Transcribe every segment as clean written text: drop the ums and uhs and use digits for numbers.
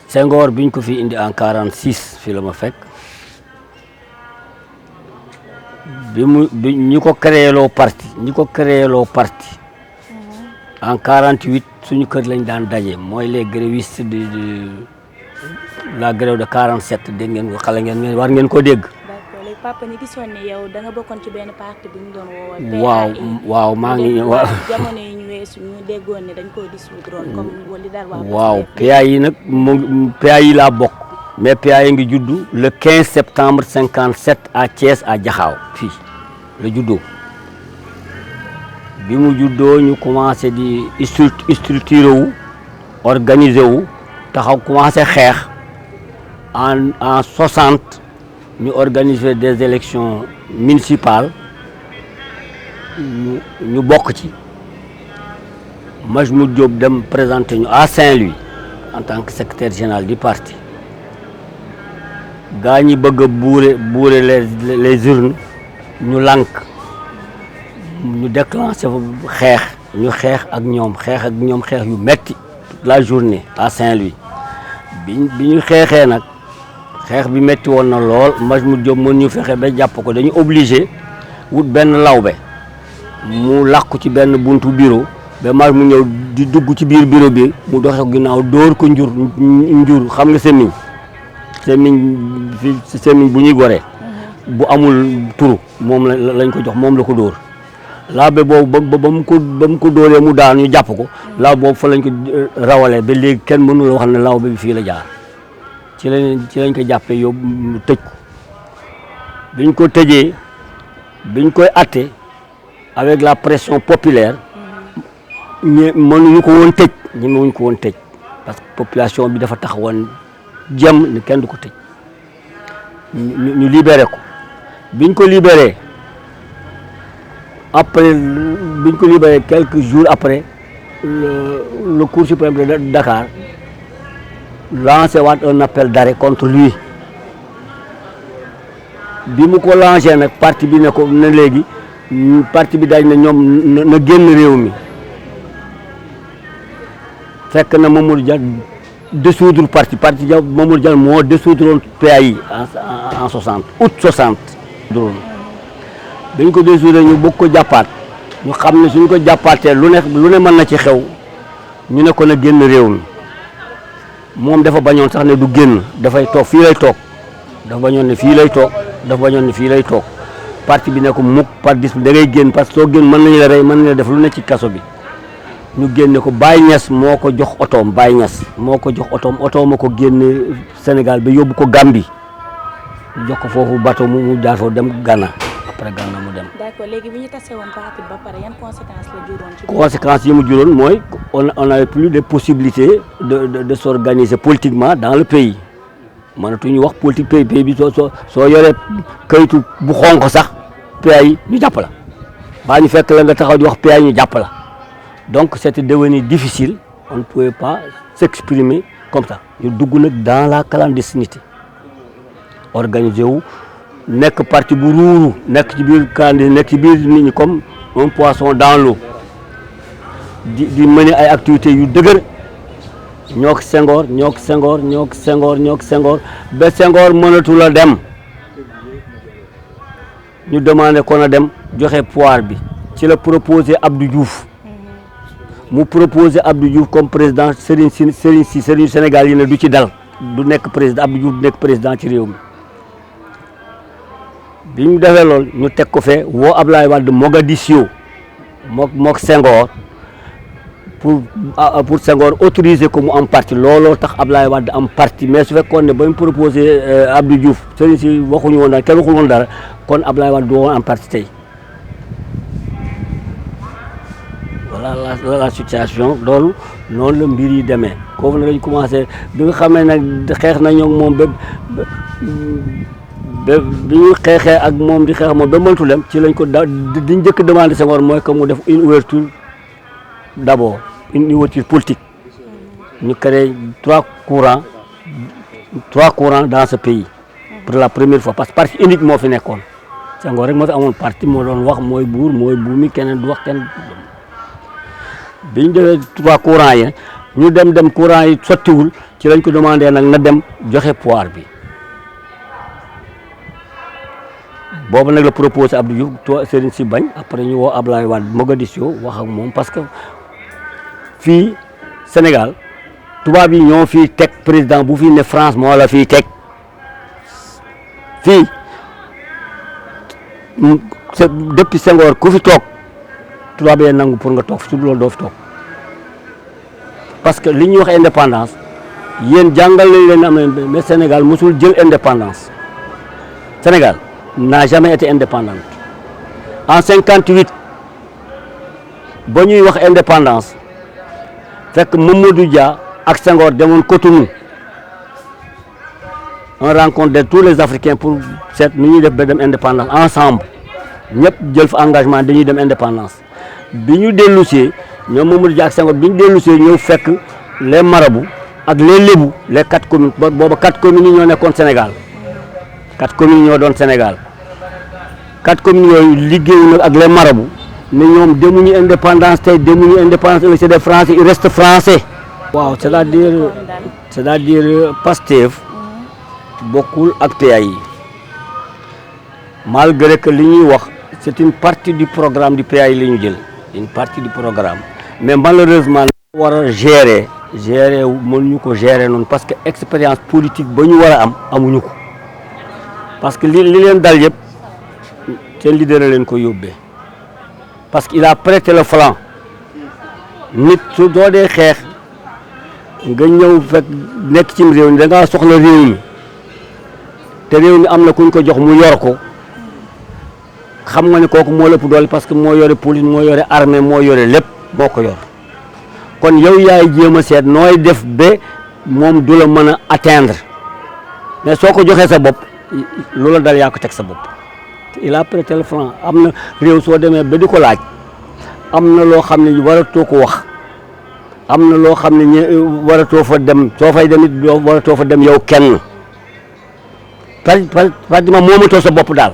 Senghor biñ ko fi indi en 46 fi la ma fekk bi ñi ko créé loo parti en 48 suñu kër lañ daan daje mooy les grévistes de la grève de 47 dégg ngeen ko xale ngeen war ngeen ko dégg. d'accord léegi papa ñu gisoon ne yow da nga bokkoon ci benn parti bu ñu doon woowal. waaw maa ngi waaw. jamono yi ñu weesu ñu déggoon ne dañ koy dissoudre comme li daal waaw PAI nag PAI laa bokk. mais PAI ngi juddu le 15 septembre 57 à Thiès à Diakhao fii la juddoo bi mu juddoo ñu commencé di structuré wu organisé wu taxaw commencé xeex en 60 ñu organiser des élections municipales ñu bokk ci Majmout Diop dem présenter ñu à Saint-Louis en tant que secrétaire général du parti. gaa ñi bëgg a buure les urnes ñu lànk ñu déclenché xeex ñu xeex ak ñoom xeex yu metti toute la journée à Saint-Louis bi ñu xeexee nag xeex bi metti woon na lool Majmout Diop mën ñu fexe ba jàpp ko dañu obligé wut benn lawbe mu làqu ci benn buntu bureau ba Majmout ñëw di dugg ci biir bureau bi mu doxe ginnaaw dóor ko njur xam nga semiñ semiñ bu ñuy goree bu amul turu moom lañ ko jox moom la ko dóor lawbe boobu ba mu ko dóoree mu daan ñu jàpp ko lawbe boobu fa lañ ko rawalee ba léegi kenn mënula wax ne lawbe bi fii la jaar ci lañ ko jàppee yóbbu tëj ko biñ ko tëjee biñ koy atte avec la pression populaire mënuñu ko woon tëj ñemewuñ ko woon tëj parce que population bi dafa taxawoon jëm ne kenn du ko tëj ñu libéré ko biñ ko libéré après quelques jours après le Cour suprême de Dakar lancé waat un appel d'arrêt contre lui bi mu ko lancé nag parti bi ne ko ne léegi parti bi dañ ne ñoom na génn réew mi fekk na Mamadou Dia dissoudre parti Mamadou Dia moo dissoudre PAI en 60 août 60. dañ ko dissoudre ñu bëgg ko jàppaat ñu xam ne suñ ko jàppaatee lu ne mën na ci xew ñu ne ko na génn réew mi moom dafa bañoon sax ne du génn dafay toog fii lay toog dafa bañoon ne fii lay toog parti bi ne ko mukk par dis da ngay génn parce que soo génn mën nañu la rey mën nañu la def lu ne ci kaso bi ñu génne ko Baye Niass moo ko jox otoom otoom a ko génne Sénégal ba yóbbu ko Gambie jox ko foofu bateau mu jaar foofu dem Ghana après Ghana mu dem. d'accord léegi bi ñu tase woon parti ba pare yan conséquences la juróon ci. conséquences yi mu juróon mooy on avait plus de possibilités de s'organiser politiquement dans le pays mënatuñu wax politique pays bi soo yoree kayitu bu xonq sax PAI ñu jàpp la baa ñu fekk la nga taxaw di wax PAI ñu jàpp la. Donc c'était devenu difficile, on ne pouvait pas s'exprimer comme ça. Ñu dugg nag dans la clandestinité organisé wu nekk parti bu ruuru nekk ci biir clandestin nekk ci biir nit ñi comme un poisson dans l'eau di mener ay activités yu dëgër ñoo ko Senghor ba Senghor mënatu la dem ñu demandé ko na dem joxe pouvoir bi ci la proposé Abdou Diouf. mu proposé Abdou Diouf comme président Serigne Sénégal yi ne du ci dal du nekk président Abdou Diouf du nekk président ci réew mi bi ñu defee lool ñu teg ko fee woo Ablaye Wade Mogadiscio mook Senghor pour Senghor autoriser ko mu am parti looloo tax Ablaye Wade am parti mais su fekkoon ne ba ñu proposé Abdou Diouf Serigne si waxuñu woon dara kenn waxul woon dara kon Ablaye Wade du woon am parti tey. la situation loolu noonu la mbir yi demee foofu nag lañ commencé bi nga xamee nag xeex na ñoom moom ba bi ñu xeexee ak moom di xeex moom ba mëntu dem ci lañ ko di njëkk demandé Senghor mooy que mu def une ouverture d'abord une ouverture politique ñu créé trois courants dans ce pays pour la première fois parce que parti unique moo fi nekkoon Senghor rek moo fi amoon parti moo doon wax mooy buur mooy buumi keneen du wax kenn. bi ñu defee trois courants yi ñu dem courant yi sottiwul ci lañ ko demandé nag na dem joxe pouvoir bi boobu nag la proposé Abdou Diouf to Serigne si bañ après ñu woo Ablaye Wade Mogadiscio wax ak moom parce que fii Sénégal tubaab yi ñoo fii teg président bu fi ne France moo la fii teg fii depuis Senghor ku fi toog tubaab yee nangu pour nga toog su loolu doo fi toog parce que li ñuy wax indépendance yéen jàngal nañ leen am mais Sénégal mosul jël indépendance Sénégal n'a jamais été indépendante en 58 ba ñuy wax indépendance fekk Mamadou Dia ak Senghor demoon Cotonou on rencontre de tous les Africains pour seet nu ñuy def ba dem indépendance ensemble ñëpp jël fa engagement dañuy dem indépendance bi ñu dellusee ñoom Mamadou Dia ak Senghor bi ñu dellusee ñëw fekk les marabouts ak les lébou les 4 communes booba 4 communes yi ñoo nekkoon Sénégal 4 communes ñoo doon Sénégal 4 communes yooyu liggéeyu nag ak les marabouts ne ñoom demuñu indépendance tey demuñu indépendance c'est des Français ils restent français. waaw c'est-à-dire Pastef bokkul ak PAI malgré que li ñuy wax c'est une partie du programme du PAI la ñu jël une partie du programme mais malheureusement war a gérer mënuñu ko gérer noonu parce que expérience politique ba ñu war a am amuñu ko parce que li leen dal yëpp seen leader leen ko yóbbee parce que il a prêté le flanc nit su doo dee xeex nga ñëw fekk nekk ci réew mi da ngaa soxla réew mi te réew mi am na kuñ ko jox mu yor ko xam nga ne kooku moo lépp doole parce que moo yore police moo yore armée moo yore lépp moo ko yor kon yow yaay jéem a seet nooy def ba moom du la mën a atteindre mais soo ko joxee sa bopp loola dal yaa ko teg sa bopp il a prêté le flanc am na réew soo demee ba di ko laaj am na loo xam ne waratoo ko wax am na loo xam ne waratoo fa dem soo fay dem it waratoo fa dem yow kenn pratiquement moomatoo sa bopp daal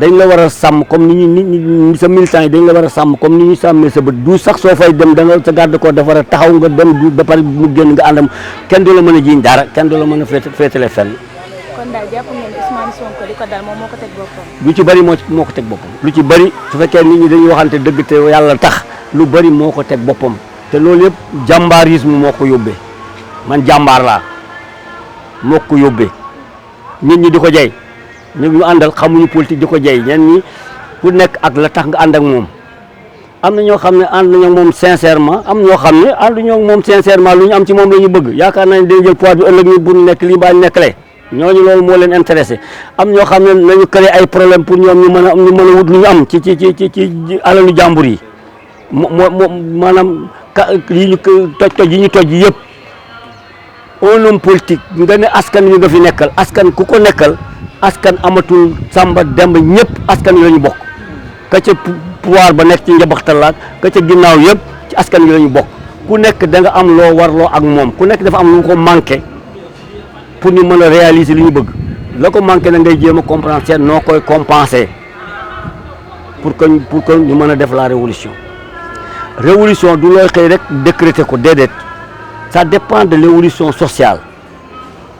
dañ la war a sàmm comme ni sa militant yi dañ la war a sàmm comme ni ñu sàmmee sa bët du sax soo fay dem da nga sa garde corps dafa war a taxaw nga dem du ba pare mu génn nga àndam kenn du la mën a jiiñ dara kenn du la mën a féetale fenn. kon daal jàpp ngeen ne Ousmane Sonko li ko dal moom moo ko teg boppam. lu ci bëri moo ko teg boppam lu ci bëri su fekkee nit ñi dañuy waxante dëgg te yàlla tax lu bëri moo ko teg boppam te loolu yëpp jàmbaarisme moo ko yóbbee man jàmbaar laa moo ko yóbbee nit ñi di ko jey ñu àndal xamuñu politique di ko jey ñenn ñi ku nekk ak la tax nga ànd ak moom am na ñoo xam ne ànd nañoo moom sincèrement am ñoo xam ne ànduñoo moom sincèrement lu ñu am ci moom la ñu bëgg yaakaar nañ dañu jël pouvoir bi ëllëg ñu bu nekk lii mbaa nekk lee ñooñu loolu moo leen intéressé am ñoo xam ne nañu créé ay problème pour ñoom ñu mën a wut lu ñu am ci alalu jàmbur yi maanaam yi ñu toj yi ñu toj yëpp un homme politique nga ne askan wi nga fi nekkal askan ku ko nekkal askan amatul samba demb ñëpp askan wi la ñu bokk ka ca pouvoir ba nekk ci njabaxtalaat ka ca ginnaaw yëpp ci askan wi la ñu bokk ku nekk da nga am loo warloo ak moom ku nekk dafa am lu ko manqué pour ñu mën a réaliser li ñu bëgg la ko manqué na ngay jéem a comprendre seet noo koy compenser pour que ñu mën a def la révolution du looy xëy rek décréter ko déedéet ça dépend de l'évolution sociale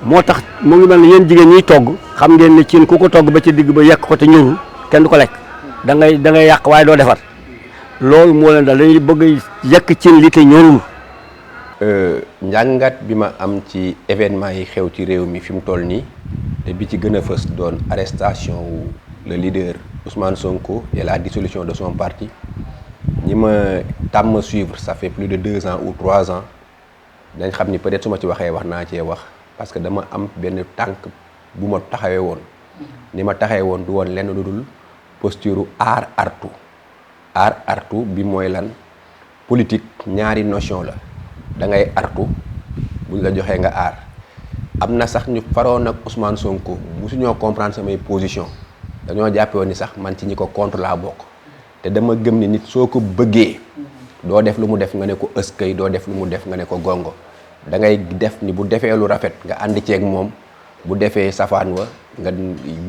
moo tax mu ngi mel ne yéen jigéen ñiy togg xam ngeen ne cin ku ko togg ba ci digg ba yekk ko te ñorul kenn du ko lekk da ngay yàq waaye doo defar loolu moo leen daal dañuy bëgg yekk cin li te ñorul. njàngat bi ma am ci événement yi xew ci réew mi fi mu toll nii te bi ci gën a fës doon arrestation wu le leader Ousmane Sonko et la dissolution de son parti ñi ma tàmm suivre ça fait plus de 2 ans ou 3 ans dañ xam ni peut-être su ma ci waxee wax naa cee wax parce que dama am benn tànk bu ma taxawee woon ni ma taxawee woon du woon lenn lu dul posture aar artu bi mooy lan politique ñaari notion la da ngay artu buñ la joxee nga aar am na sax ñu faroon ak Ousmane Sonko musuñoo comprendre samay position dañoo jàppe woon ni sax man ci ñi ko contre laa bokk te dama gëm ni nit soo ko bëggee doo def lu mu def nga ne ko ëskay doo def lu mu def nga ne ko gongo da ngay def ni bu defee lu rafet nga ànd ceeg moom bu defee safaan wa nga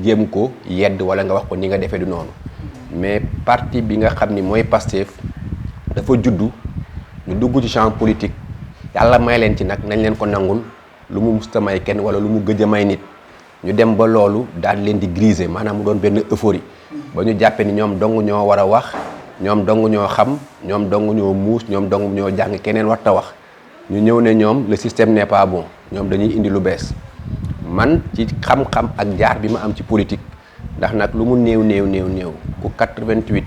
jéem ko yedd wala nga wax ko ni nga defee du noonu mais parti bi nga xam ni mooy Pastef dafa juddu ñu dugg ci champ politique yàlla may leen ci nag nañ leen ko nangul lu mu musta may kenn wala lu mu gëj a may nit ñu dem ba loolu daal leen di griser maanaam mu doon benn euphorie ba ñu jàppee ni ñoom dong ñoo war a wax ñoom dong ñoo xam ñoom dong ñoo muus ñoom dong ñoo jàng keneen warta wax ñu ñëw ne ñoom le système n'est pas bon ñoom dañuy indi lu bees man ci xam-xam ak jaar bi ma am ci politique ndax nag lu mu néew ku 88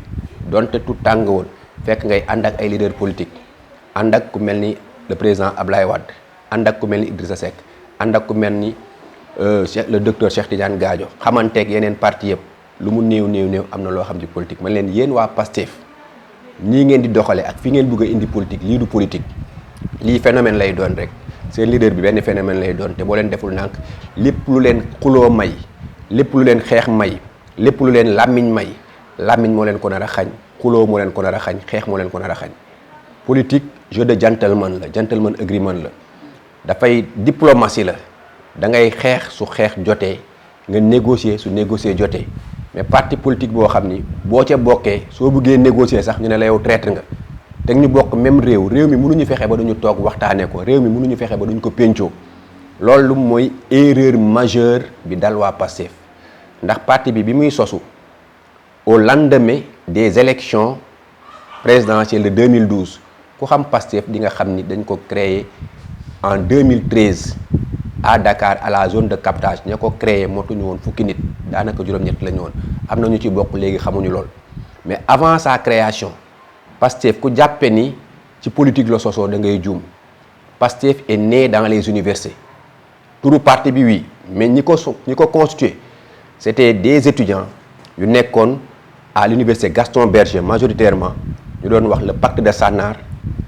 donte tout tàng woon fekk ngay ànd ak ay leader politique ànd ak ku mel ni le président Ablaye Wade ànd ak ku mel ni Idrissa Seck ànd ak ku mel ni le docteur Cheikh Tidiane Gadio xamanteeg yeneen parti yëpp lu mu néew am na loo xam ci politique man leen yéen waa Pastef nii ngeen di doxale ak fi ngeen bëgg a indi politique lii du politique lii phénomène lay doon rek seen leader bi benn phénomène lay doon te boo leen deful nànk lépp lu leen xuloo may lépp lu leen xeex may lépp lu leen làmmiñ may làmmiñ moo leen ko nar a xañ xuloo moo leen ko nar a xañ xeex moo leen ko nar a xañ politique jeu de gentleman la gentleman agreement la dafay diplomatie la da ngay xeex su xeex jotee nga négocier su négocier jotee mais parti politique boo xam ni boo ca bokkee soo bëggee négocier sax ñu ne la yow traître nga te ñu bokk même réew mi mënuñu fexe ba duñu toog waxtaanee ko réew mi mënuñu fexe ba duñu ko péncoo loolu mooy erreur majeure bi dal waa Pastef ndax parti bi muy sosu au lendemain des élections présidentielles de 2012 ku xam Pastef di nga xam ni dañ ko créé en 2013 à Dakar à la zone de captage ña ko créé motuñu woon fukki nit daanaka juróom-ñett la ñu woon am na ñu ci bokk léegi xamuñu lool mais avant sa création Pastef ku jàppe ni ci politique la sosoo da ngay juum Pastef est né dans les universités turu parti bi oui mais ñi ko constitué c'était des étudiants yu nekkoon à l'université Gaston Berger majoritairement ñu doon wax le pacte de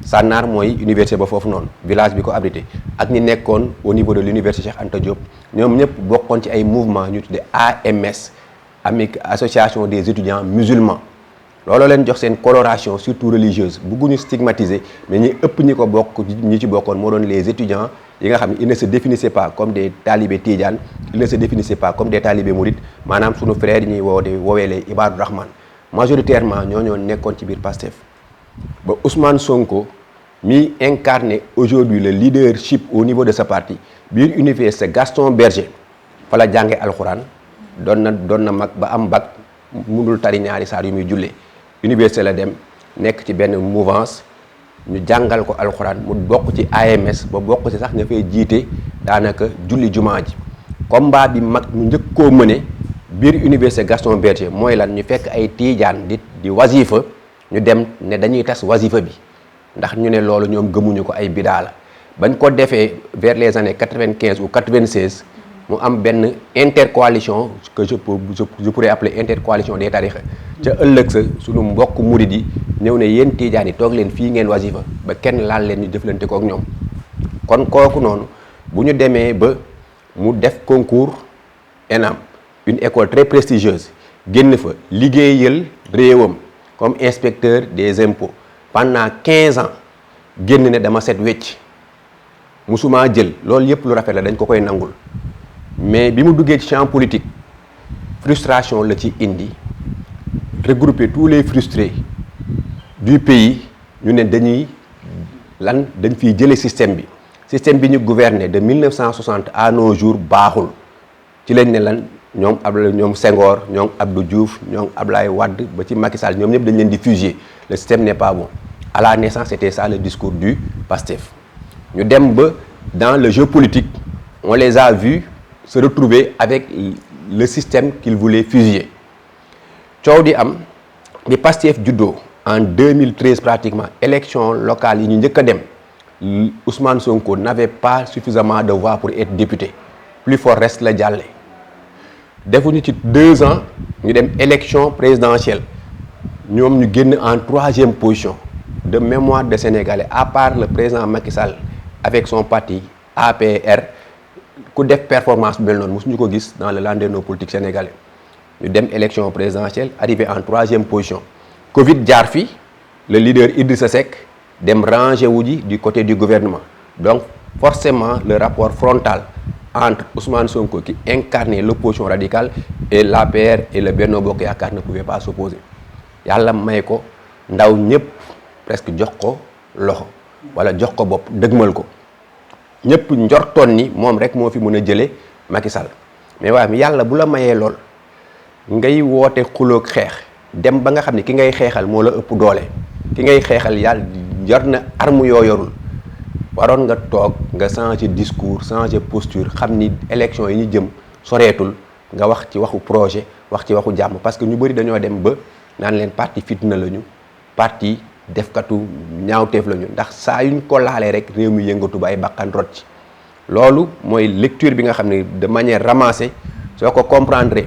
Sànnaar mooy université ba foofu noonu village bi ko abrité ak ñi nekkoon au niveau de l'université Cheikh Anta Diop ñoom ñëpp bokkoon ci ay mouvement ñu tuddee AMS association des étudiants musulmans looloo leen jox seen coloration surtout religieuse bugguñu stigmatiser mais ñi ëpp ñi ko bokk ñi ci bokkoon moo doon les étudiants yi nga xam ne ils ne se définissaient pas comme des talibés tidiane ils ne se définissaient pas comme des talibés mourides maanaam sunu frères yi ñuy woowee les Ibaadu Rahman majoritairement ñoo nekkoon ci biir Pastef ba Ousmane Sonko mi incarné aujourd'hui le leadership au niveau de ce parti biir université Gaston Berger fa la jànge alxuraan doon na mag ba am bac mënul tari ñaari saar yu muy jullee université la dem nekk ci benn mouvance ñu jàngal ko alxuraan mu bokk ci AMS ba bokk ci sax nga fay jiite daanaka julli jumaa ji combat bi mag mu njëkk koo mëne biir université Gaston Berger mooy lan ñu fekk ay tiijaan di wasifa ñu dem ne dañuy tas wasifa bi ndax ñu ne loolu ñoom gëmuñu ko ay bidaa la bañ ko defee vers les années 95 ou 96 mu am benn intercoalition que je pourrais appeler intercoalition des tarixa ca ëllëg sa suñu mbokk murid yi ñëw ne yéen tiijaan yi toog leen fii ngeen wasifa ba kenn laal leen ñu jëflante ko ak ñoom kon kooku noonu bu ñu demee ba mu def concours ENAM une école très prestigieuse génn fa liggéeyal réewam comme inspecteur des impôts pendant 15 ans génn ne dama set wecc musuma jël loolu yëpp lu rafet la dañ ko koy nangul mais bi mu duggee ci champ politique frustration la ci indi regrouper tous les frustrés du pays ñu ne dañ fiy jële système bi ñu gouverner de 1960 à nos jours baaxul ci lañ ne ñoom Senghor ñoom Abdou Diouf ñoom Ablaye Wade ba ci Macky Sall ñoom ñëpp dañ leen di fusiller le système n'est pas bon à la naissance c'était ça le discours du PASTEF ñu dem ba dans le jeu politique on les a vus se retrouver avec le système qu'ils voulaient fusiller coow di am bi PASTEF juddoo en 2013 pratiquement élection locale yi ñu njëkk a dem Ousmane Sonko n'avait pas suffisamment de voix pour être député plus fort reste la jàlle defuñu ci 2 ans ñu dem élection présidentielle ñoom ñu génn en 3e position de mémoire de Sénégalais à part le président Macky Sall avec son parti APR ku def performance bu mel noonu mosuñu ko gis dans le landerneau politique sénégalais ñu dem élection présidentielle arrivé en 3e position Covid jaar fi le leader Idrissa Seck dem ranger wu ji du côté du gouvernement donc forcément le rapport frontal entre Ousmane Sonko qui incarnait l'opposition radicale et l'APR et le Benno Bokk Yaakaar ne pouvait pas s'opposer yàlla may ko ndaw ñëpp presque jox ko loxo wala jox ko bopp dëgmal ko ñëpp njortoon ni moom rek moo fi mën a jëlee Macky Sall mais waaye yàlla bu la mayee lool ngay woote xuloog xeex dem ba nga xam ne ki ngay xeexal moo la ëpp doole ki ngay xeexal yàlla yor na arme yoo yorul waroon nga toog nga changer discours changer posture xam ni élection yi ñu jëm soreetul nga wax ci waxu projet wax ci waxu jàmm parce que ñu bëri dañoo dem ba naan leen parti fitna lañu parti defkatu ñaawteef lañu ndax saa yuñ ko laalee rek réew mi yëngatu ba ay bakkan rot ci loolu mooy lecture bi nga xam ne de manière ramassée soo ko comprendre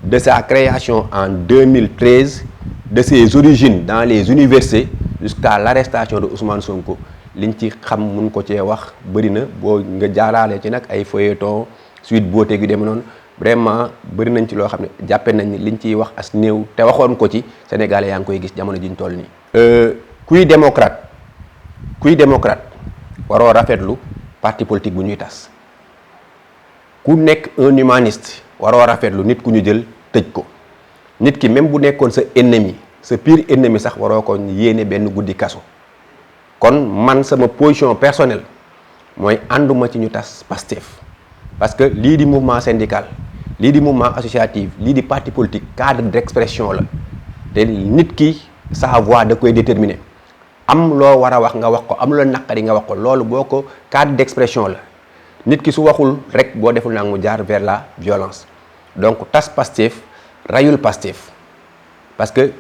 de sa création en 2013 de ses origines dans les universités jusqu'à l'arrestation de Ousmane Sonko liñ ci xam mun ko cee wax bëri na boo nga jaaraale ci nag ay feuilleton suite boote gu dem noonu vraiment bëri nañ ci loo xam ne jàppe nañ ni liñ ciy wax as néew te waxoon ko ci Sénégalais yaa ngi koy gis jamono jiñ toll nii. kuy démocrate waroo rafetlu parti politique bu ñuy tas ku nekk un humaniste waroo rafetlu nit ku ñu jël tëj ko nit ki même bu nekkoon sa ennemi sa pire ennemi sax waroo ko yéene benn guddi kaso kon man sama position personnelle mooy ànduma ci ñu tas Pastef parce que lii di mouvement syndical lii di mouvement associatif lii di parti politique cadre d'expression la te nit ki sa voix da koy déterminer am loo war a wax nga wax ko am loo naqari nga wax ko loolu boo ko cadre d'expression la nit ki su waxul rek boo deful nag mu jaar vers la violence donc tas Pastef rayul Pastef parce que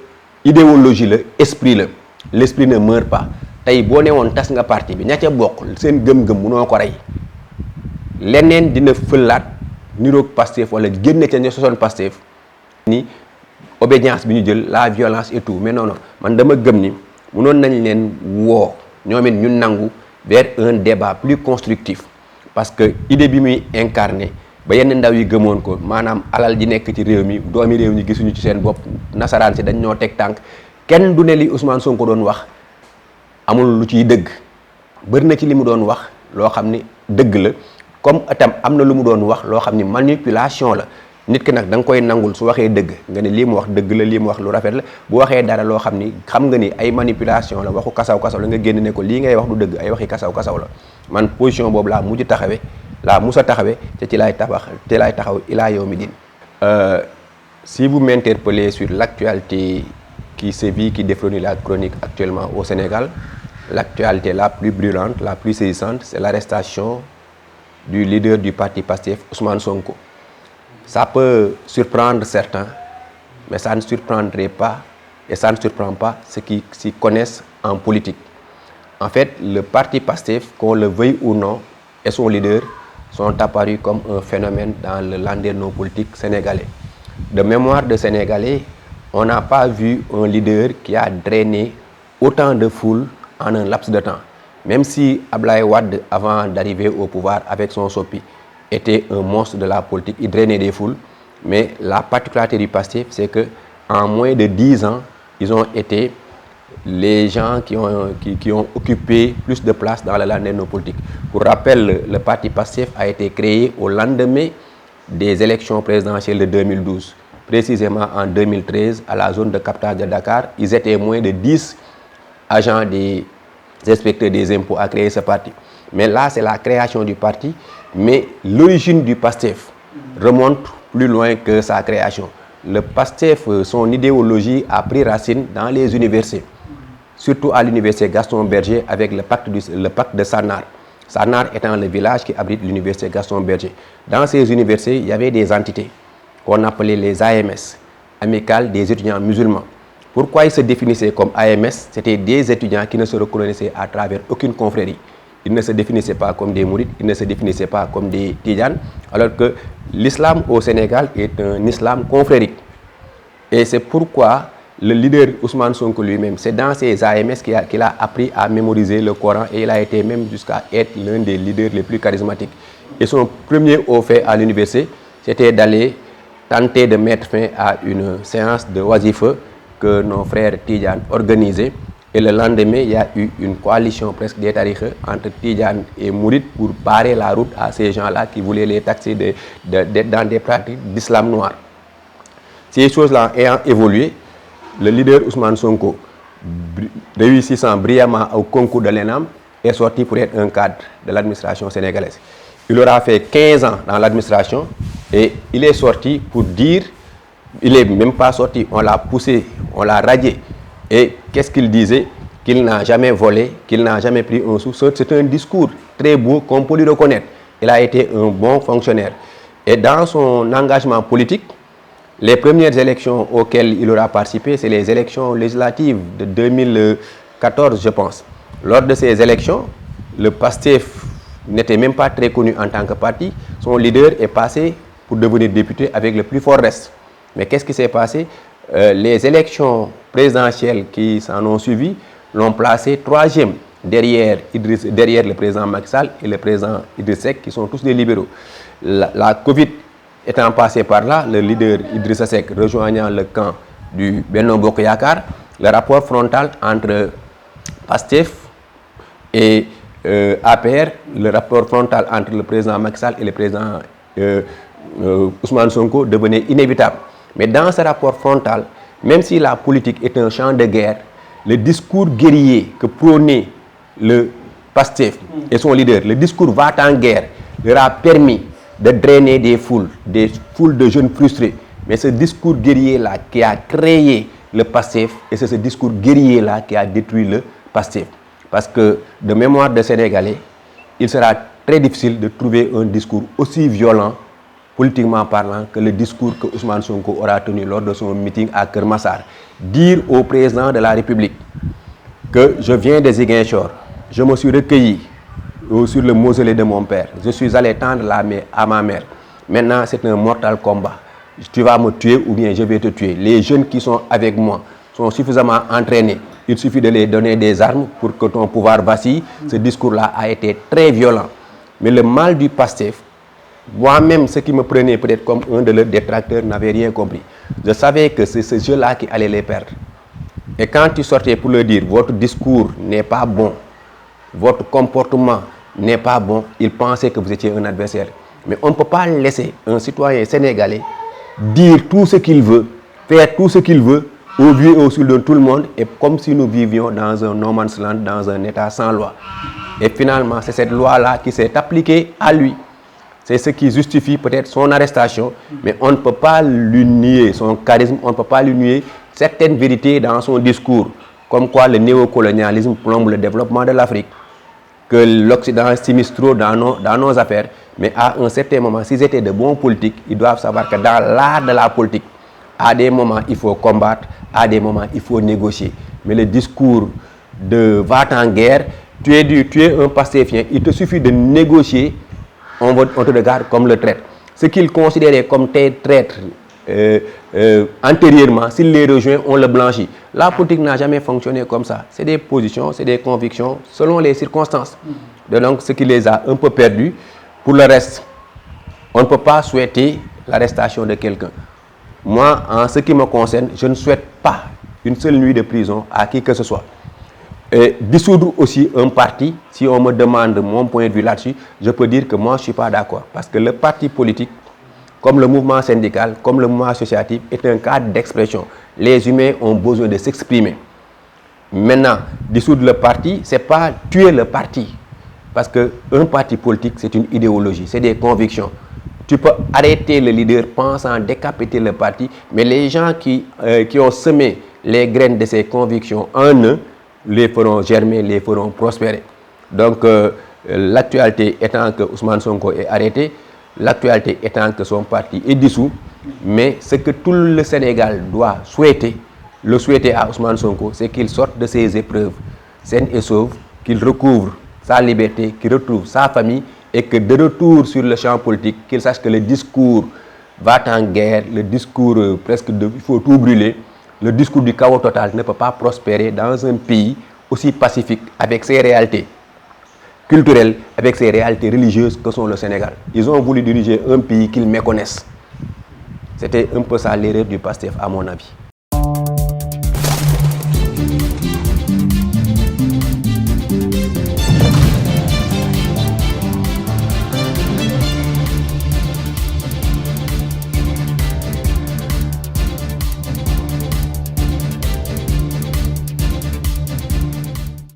idéologie la esprit la l'esprit ne meurt pas tey boo ne woon tas nga parti bi ña ca bokk seen gëm-gëm munoo ko rey leneen dina fëlaat niroog Pastef wala génne ca ña sosoon Pastef ni obédience bi ñu jël la violence et tout mais non non man dama gëm ni munoon nañ leen woo ñoom it ñu nangu vers un débat plus constructif parce que idée bi muy incarné ba yenn ndaw yi gëmoon ko maanaam alal ji nekk ci réew mi doomi réew ñi gisuñu ci seen bopp nasaraan si dañ ñoo teg tànk kenn du ne li Ousmane Sonko doon wax amul lu ciy dëgg bëri na ci li mu doon wax loo xam ni dëgg la comme itam am na lu mu doon wax loo xam ni manipulation la nit ki nag da nga koy nangul su waxee dëgg nga ne lii mu wax dëgg la lii mu wax lu rafet la bu waxee dara loo xam ni xam nga ni ay manipulation la waxu kasaw-kasaw la nga génn ne ko lii ngay wax du dëgg ay waxi kasaw-kasaw la man position boobu laa mujj taxawe laa musa taxawe te ci laay taxaw ilaa yawmi din. Si vous m'interpellez sur l'actualité qui sévit, qui définit la chronique actuellement au Sénégal, l'actualité la plus brûlante, la plus saisissante, c'est l'arrestation du leader du parti Pastef, Ousmane Sonko. Ça peut surprendre certains, mais ça ne surprendrait pas et ça ne surprend pas ceux qui s'y connaissent en politique. En fait, le parti Pastef, qu'on le veuille ou non, et son leader sont apparus comme un phénomène dans le landerneau politique sénégalais. De mémoire de Sénégalais, on n'a pas vu un leader qui a drainé autant de foule en un laps de temps. Même si Ablaye Wade, avant d'arriver au pouvoir avec son SOPI, était un monstre de la politique, il drainait des foules, mais la particularité du Pastef, c'est que en moins de 10 ans, ils ont été les gens qui ont occupé plus de place dans le landerneau politique. Pour rappel, le parti Pastef a été créé au lendemain des élections présidentielles de 2012. Précisément en 2013, à la zone de captage de Dakar, ils étaient moins de 10 agents des inspecteurs des impôts à créer ce parti. Mais là, c'est la création du parti, mais l'origine du Pastef remonte plus loin que sa création. Le Pastef, son idéologie a pris racine dans les universités, surtout à l'université Gaston Berger avec le pacte de Sanar. Sanar étant le village qui abrite l'université Gaston Berger. Dans ces universités, il y avait des entités qu'on appelait les AMS, Amicales des étudiants musulmans. Pourquoi ils se définissaient comme AMS? C'était des étudiants qui ne se reconnaissaient à travers aucune confrérie. Ils ne se définissaient pas comme des mourides, ils ne se définissaient pas comme des tidjanes, alors que l'islam au Sénégal est un islam confrérique. Et c'est pourquoi le leader Ousmane Sonko lui-même, c'est dans ces AMS qu'il a appris à mémoriser le Coran et il a été même jusqu'à être l'un des leaders les plus charismatiques. Et son premier au fait à l'université, c'était d'aller tenter de mettre fin à une séance de wazifa que nos frères tidjanes organisaient. Et le lendemain, il y a eu une coalition presque des tariqa entre tidjanes et mourides pour barrer la route à ces gens-là qui voulaient les taxer dans des pratiques d'islam noir. Ces choses-là ayant évolué, le leader Ousmane Sonko, réussissant brillamment au concours de l'ENAM, est sorti pour être un cadre de l'administration sénégalaise. Il aura fait 15 ans dans l'administration et il est sorti pour dire, il n'est même pas sorti, on l'a poussé, on l'a radié. Et qu'est-ce qu'il disait? Qu'il n'a jamais volé, qu'il n'a jamais pris un sou. C'est un discours très beau qu'on peut lui reconnaître. Il a été un bon fonctionnaire. Et dans son engagement politique, les premières élections auxquelles il aura participé, c'est les élections législatives de 2014, je pense. Lors de ces élections, le PASTEF n'était même pas très connu en tant que parti. Son leader est passé pour devenir député avec le plus fort reste. Mais qu'est-ce qui s'est passé? Les élections présidentielles qui s'en ont suivi l'ont placé 3e derrière le président Macky Sall et le président Idriss Seck, qui sont tous des libéraux. La Covid étant passée par là, le leader Idrissa Seck rejoignant le camp du Benno Bokk Yakaar, le rapport frontal entre PASTEF et APR, le rapport frontal entre le président Macky Sall et le président Ousmane Sonko devenait inévitable. Mais dans ce rapport frontal, même si la politique est un champ de guerre, le discours guerrier que prônait le PASTEF et son leader, le discours va-t-en-guerre, leur a permis de drainer des foules de jeunes frustrés. Mais ce discours guerrier-là qui a créé le PASTEF, et c'est ce discours guerrier-là qui a détruit le PASTEF. Parce que, de mémoire de Sénégalais, il sera très difficile de trouver un discours aussi violent, politiquement parlant, que le discours que Ousmane Sonko aura tenu lors de son meeting à Keur Massar. Dire au président de la République que je viens de Ziguinchor, je me suis recueilli sur le mausolée de mon père, je suis allé tendre la main à ma mère. Maintenant, c'est un mortal combat. Tu vas me tuer ou bien je vais te tuer. Les jeunes qui sont avec moi sont suffisamment entraînés. Il suffit de les donner des armes pour que ton pouvoir vacille. Ce discours-là a été très violent. Mais le mal du PASTEF, moi-même, ce qui me prenait peut-être comme un de leurs détracteurs, n'avait rien compris. Je savais que c'est ce jeu-là qui allait les perdre. Et quand tu sortais pour leur dire, votre discours n'est pas bon, votre comportement n'est pas bon, ils pensaient que vous étiez un adversaire. Mais on ne peut pas laisser un citoyen sénégalais dire tout ce qu'il veut, faire tout ce qu'il veut, au vu et au su de tout le monde, et comme si nous vivions dans un no man's land, dans un état sans loi. Et finalement, c'est cette loi-là qui s'est appliquée à lui. C'est ce qui justifie peut-être son arrestation, mais on ne peut pas lui nier son charisme, on ne peut pas lui nier certaines vérités dans son discours, comme quoi le néocolonialisme plombe le développement de l'Afrique, que l'Occident s'immisce trop dans nos affaires, mais à un certain moment, s'ils étaient de bons politiques, ils doivent savoir que dans l'art de la politique, à des moments, il faut combattre, à des moments, il faut négocier. Mais le discours de va-t-en-guerre, tu es un pastéfien, il te suffit de négocier, on te regarde comme le traître. Ce qu'ils considéraient comme traître antérieurement, s'il les rejoint, on le blanchit. La politique n'a jamais fonctionné comme ça. C'est des positions, c'est des convictions, selon les circonstances. Donc, ce qui les a un peu perdus. Pour le reste, on ne peut pas souhaiter l'arrestation de quelqu'un. Moi, en ce qui me concerne, je ne souhaite pas une seule nuit de prison à qui que ce soit. Et dissoudre aussi un parti, si on me demande mon point de vue là-dessus, je peux dire que moi, je ne suis pas d'accord. Parce que le parti politique, comme le mouvement syndical, comme le mouvement associatif, est un cadre d'expression. Les humains ont besoin de s'exprimer. Maintenant, dissoudre le parti, ce n'est pas tuer le parti. Parce qu'un parti politique, c'est une idéologie, c'est des convictions. Tu peux arrêter le leader pensant décapiter le parti, mais les gens qui ont semé les graines de ces convictions en eux, les feront germer, les feront prospérer. Donc, l'actualité étant que Ousmane Sonko est arrêté, l'actualité étant que son parti est dissous, mais ce que tout le Sénégal doit souhaiter, le souhaiter à Ousmane Sonko, c'est qu'il sorte de ses épreuves saines et sauves, qu'il recouvre sa liberté, qu'il retrouve sa famille, et que de retour sur le champ politique, qu'il sache que le discours va-t-en-guerre, le discours presque de il faut tout brûler, le discours du chaos total ne peut pas prospérer dans un pays aussi pacifique, avec ses réalités culturelles, avec ses réalités religieuses que sont le Sénégal. Ils ont voulu diriger un pays qu'ils méconnaissent. C'était un peu ça l'erreur du PASTEF, à mon avis.